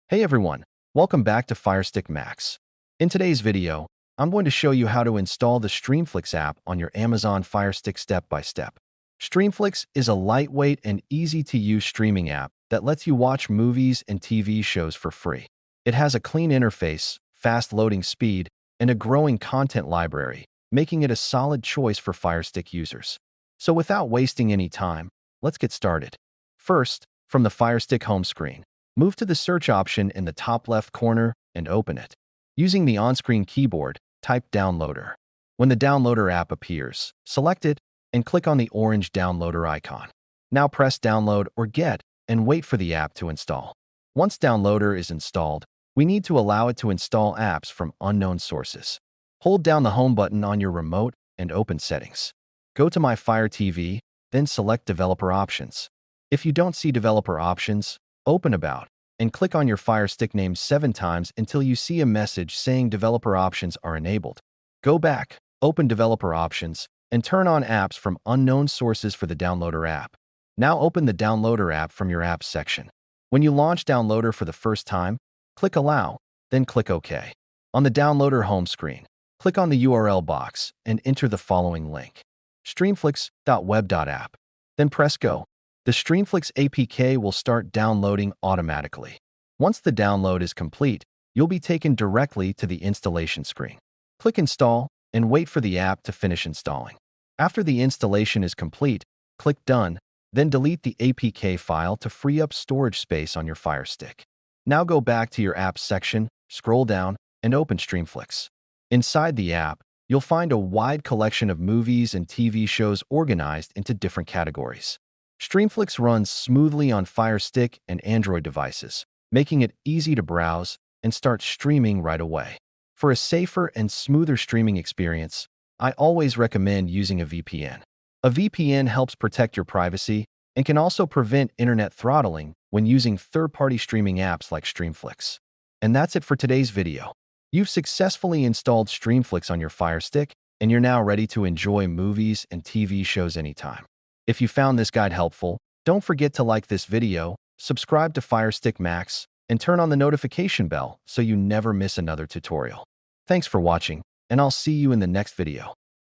Hey everyone, welcome back to FireStick Max. In today's video, I'm going to show you how to install the Streamflix app on your Amazon Fire Stick step by step. Streamflix is a lightweight and easy-to-use streaming app that lets you watch movies and TV shows for free. It has a clean interface, fast loading speed, and a growing content library, making it a solid choice for Fire Stick users. So without wasting any time, let's get started. First, from the Fire Stick home screen, move to the search option in the top left corner and open it. Using the on-screen keyboard, type Downloader. When the Downloader app appears, select it and click on the orange Downloader icon. Now press Download or Get and wait for the app to install. Once Downloader is installed, we need to allow it to install apps from unknown sources. Hold down the Home button on your remote and open Settings. Go to My Fire TV, then select Developer Options. If you don't see Developer Options, open About and click on your Fire Stick name 7 times until you see a message saying Developer Options are enabled. Go back, open Developer Options, and turn on Apps from unknown sources for the Downloader app. Now open the Downloader app from your Apps section. When you launch Downloader for the first time, click Allow, then click OK. On the Downloader home screen, click on the URL box and enter the following link: streamflix.web.app. Then press Go. The Streamflix APK will start downloading automatically. Once the download is complete, you'll be taken directly to the installation screen. Click Install and wait for the app to finish installing. After the installation is complete, click Done, then delete the APK file to free up storage space on your Fire Stick. Now go back to your Apps section, scroll down, and open Streamflix. Inside the app, you'll find a wide collection of movies and TV shows organized into different categories. Streamflix runs smoothly on Fire Stick and Android devices, making it easy to browse and start streaming right away. For a safer and smoother streaming experience, I always recommend using a VPN. A VPN helps protect your privacy and can also prevent internet throttling when using third-party streaming apps like Streamflix. And that's it for today's video. You've successfully installed Streamflix on your Fire Stick, and you're now ready to enjoy movies and TV shows anytime. If you found this guide helpful, don't forget to like this video, subscribe to FireStick Max, and turn on the notification bell so you never miss another tutorial. Thanks for watching, and I'll see you in the next video.